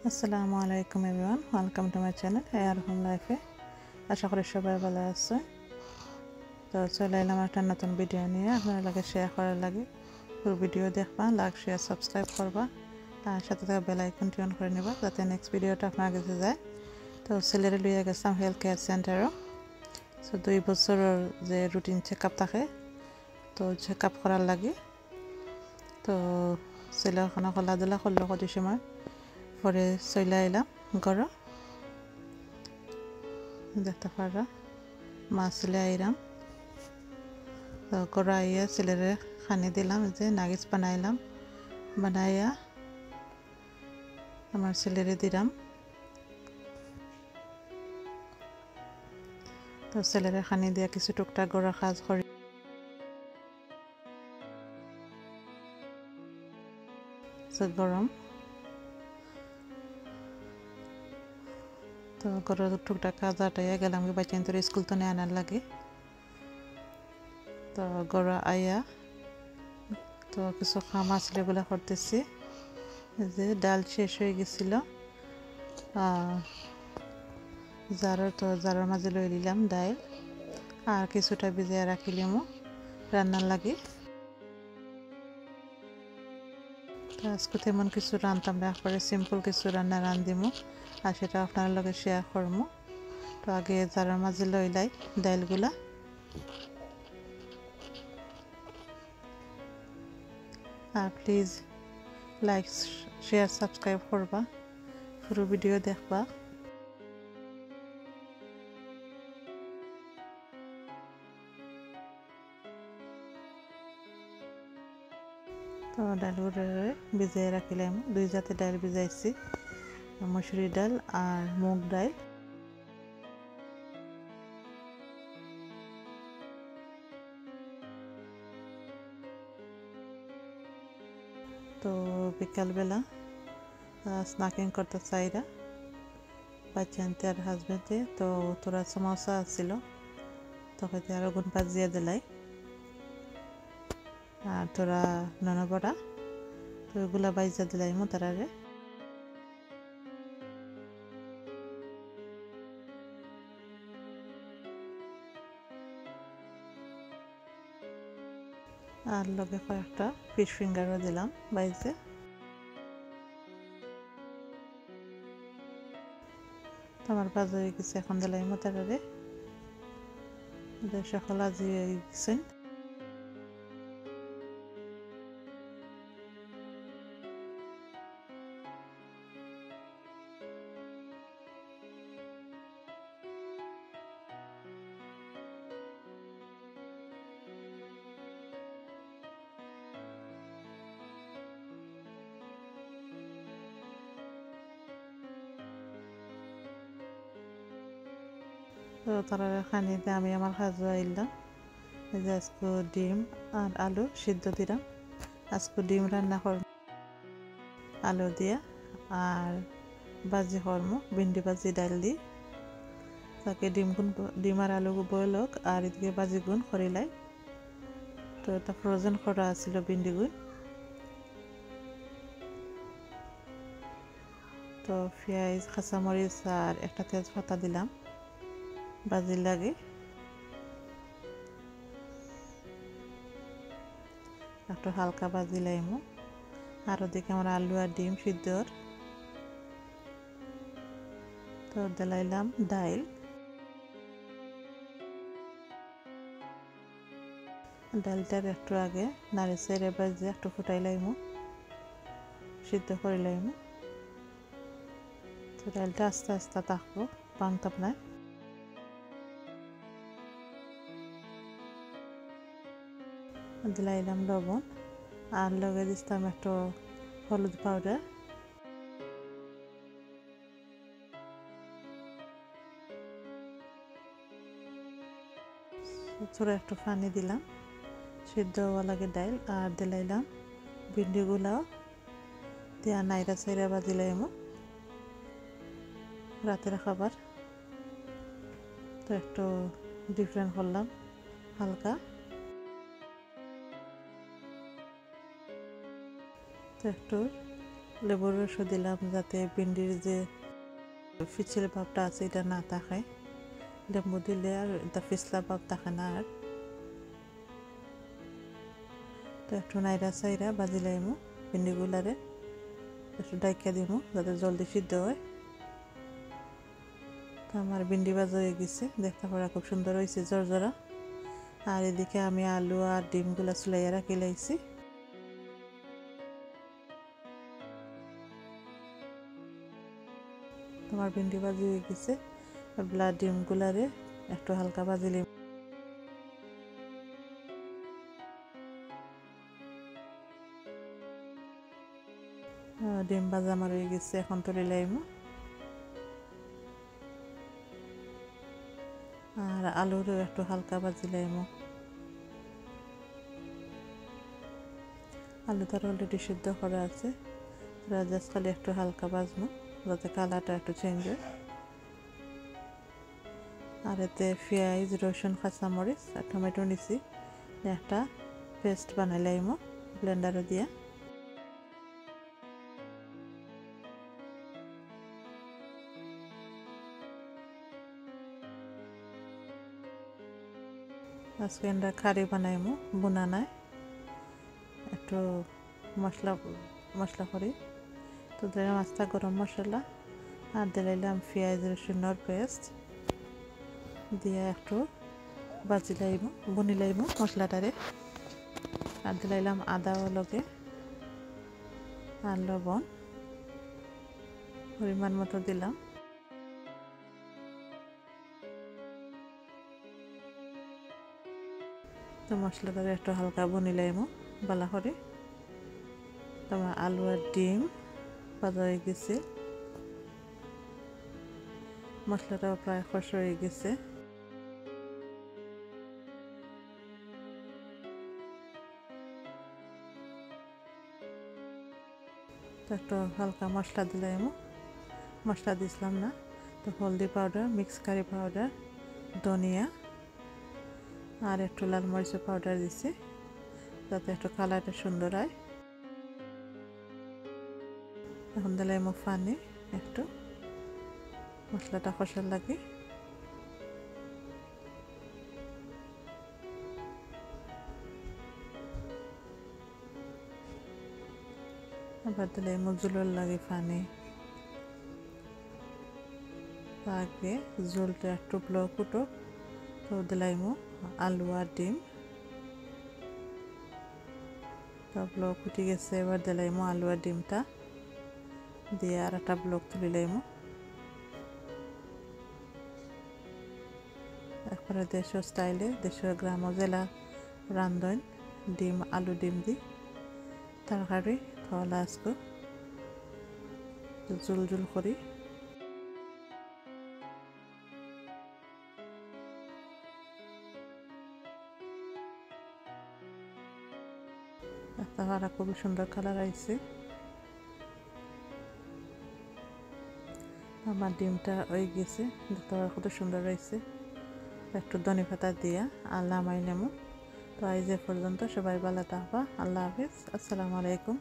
আসসালামু আলাইকুম everyone, welcome to my channel AR home লাইফে। আশা করি সবাই ভালো আছে। তো চলে এলাম একটা নতুন ভিডিও নিয়ে আপনার লাগে শেয়ার করার লাগে। পুরো ভিডিও দেখবা, লাইক শেয়ার সাবস্ক্রাইব করবা আর সাথে থাকা বেল আইকনটি অন করে নেবা যাতে নেক্সট ভিডিওটা আপনার কাছে যায়। তো ছেলেরে লইয়া গেছিলাম হেলথ কেয়ার সেন্টারও। সো 2 বছরের যে রুটিন চেক আপ থাকে, তো চেক আপ করার লাগে। তো ছেলের ওখানে খেলাধুলা করলো কত সময় পরে চলে এলাম ঘরে। দেখতে পারা মা ছেলে আইলাম, তো ঘরে আইয়া ছেলেরে খানি দিলাম, যে নাগিস বানাইলাম, বানাইয়া আমার ছেলেরে দিলাম। তো ছেলেরে খানি দিয়া কিছু টুকটাক ঘরের কাজ করি গরম। তো ঘরের টুকটাক কাজ আটাইয়া গেলাম বাচ্চান তোর স্কুল তো আনার লাগে। তো ঘরে আইয়া তো কিছু খাম আসলে এগুলা করতেছি, যে ডাল শেষ হয়ে গেছিল, জারের মাঝে লই নিলাম ডাল আর কিছুটা ভিজিয়ে রাখিলামও রান্নার লাগে। তো আজকে তেমন কিছু রান্তাম না, একবারে সিম্পল কিছু রান্না রান্ধিমো আর সেটা আপনার লগে শেয়ার করবো। তো আগে জারের মাঝে লইলাই ডালগুলা। আর প্লিজ লাইক শেয়ার সাবস্ক্রাইব করবা, পুরো ভিডিও দেখবা। তো ডালগুলো ভিজিয়ে রাখিলাম, 2 জাতের ডাল ভিজাইছি, মসুরি ডাল আর মুগ ডাল। তো বিকালবেলা স্ন্যাকিং করতে চাইরা বাচ্চা আনতে আর হাজবেন্ডে, তো তোরা সমোসা আসছিল, তখন আরো গুণ ভাজিয়ে দিলাই আর তোরা ননবড়া, তো এগুলা বাইজা দিলাই মো তারারে। আর লগে কয়েকটা ফিশ ফিঙ্গারও দিলাম বাইজে। আমার বাজে হয়ে গেছে, এখন দিলাই মো তারারে। সকল আজি গেছেন। তো তারা খানি দিয়ে আমি আমার খাজু আইলাম, এই যে আজকে ডিম আর আলু সিদ্ধ দিলাম। আজকে ডিম রান্না করব আলু দিয়া, আর ভাজি করবো ভিন্ডি ভাজি ডাল দি। তাকে ডিম আর আলু বয়েল হোক আর এদিকে ভাজি গুণ করিলাই। তো এটা ফ্রোজেন করা আছিল ভিন্ডি গুণ। তো পেঁয়াজ কাঁচামরিচ আর একটা তেজপাতা দিলাম ভাজির লাগে। একটু হালকা ভাজি লাইমো, আর ওদিকে আমার আলু আর ডিম সিদ্ধর। তো দিলাইলাম ডাল, ডালটার একটু আগে নাড়ি চেড়ে বাজে একটু ফুটাই লাইমো, সিদ্ধ করে লাইমো। তো ডালটা আস্তে আস্তে থাকবো, ভাঙতাম না। দিলাইলাম লবণ আর লগে দিতাম একটু হলুদ পাউডার। ছোটো একটু পানি দিলাম, সিদ্ধ হওয়া লাগে ডাল। আর দিলাইলাম ভিন্ডিগুলাও দিয়া নাইরা চাইরা বাজিলাইমো, রাতের খাবার। তো একটু ডিফারেন্ট করলাম হালকা। তো একটু লেবুর রসও দিলাম যাতে ভিন্ডির যে ফিচেল ভাবটা আছে এটা না থাকে। লেবু দিলে আর এটা ফিসলা ভাব থাকে না। আর তো একটু নাইরা সাইরা বাজি লাইমু ভিন্ডিগুলারে, একটু ডাইকা দিমু যাতে জলদি সিদ্ধ হয়। তো আমার ভিন্ডি ভাজা হয়ে গেছে, দেখতে পড়া খুব সুন্দর হয়েছে জর্জরা। আর এদিকে আমি আলু আর ডিমগুলা চুলাইয়া রাখি লাইছি। তোমার ভিন্ডি ভাজি হয়ে গেছে, এবার ডিমগুলারে একটু হালকা ভাজিলে ডিম ভাজা আমার হয়ে গেছে। এখন তুলে লাইমু আর আলুরও একটু হালকা ভাজি লাইমু। আলুটা অলরেডি সিদ্ধ করা আছে, জাস্ট খালি একটু হালকা ভাজবো যাতে কালারটা একটু চেঞ্জ হয়। আর এতে পেঁয়াজ, রসুন, কাঁচামরিচ আর টমেটো নিছি, একটা পেস্ট বানাই লাইমু ব্লেন্ডারে দিয়া। আজকে আমরা কারি বানাইমু বুনা নাই, একটু মশলা করি। তো দিলাম আস্তা গরম মশলা আর দিলাইলাম পেঁয়াজ রসুনের পেস্ট দিয়ে একটু বাজি লাইমু বুনি লাইমু মশলাটারে। আর দিলাইলাম আদা লগে আর লবণ পরিমাণ মতো দিলাম। তো মশলাটারে একটু হালকা বুনি লাইমু বালা করে। তোমার আলু আর ডিম ভাজা হয়ে গেছে, মশলাটাও প্রায় কষা হয়ে গেছে। তো একটু হালকা মশলা দিলাম, মশলা দিছিলাম না। তো হলদি পাউডার, মিক্স কারি পাউডার, ধনিয়া আর একটু লাল মরিচের পাউডার দিছি যাতে একটু কালারটা সুন্দর হয়। এখন দিলাম পানি একটু, মশলাটা কষার লাগে। আবার দিলাম জুলের লাগে পানি, আগে জলটা একটু ফুটুক। তো দিলাম আলু আর ডিম, তো ব্লক ফুটে গেছে। এবার দিলাম আলু আর ডিমটা দিয়ে আর একটা ব্লক তুলে লাইমু। এরপরে দেশীয় স্টাইলে দেশীয় গ্রাম জেলা রান্ধন ডিম আলু ডিম দি তরকারি খাওয়ালা আজকে জুল জুল করি। তাহারা খুবই সুন্দর কালার আইছে। আমার ডিমটা হয়ে গেছে, দেখতে কত সুন্দর হয়েছে। একটু ধনে পাতা দিয়া আর নামাই নেমু। তো আজ এ পর্যন্ত, সবাই ভালো থাকবা। আল্লাহ হাফিজ, আসসালামু আলাইকুম।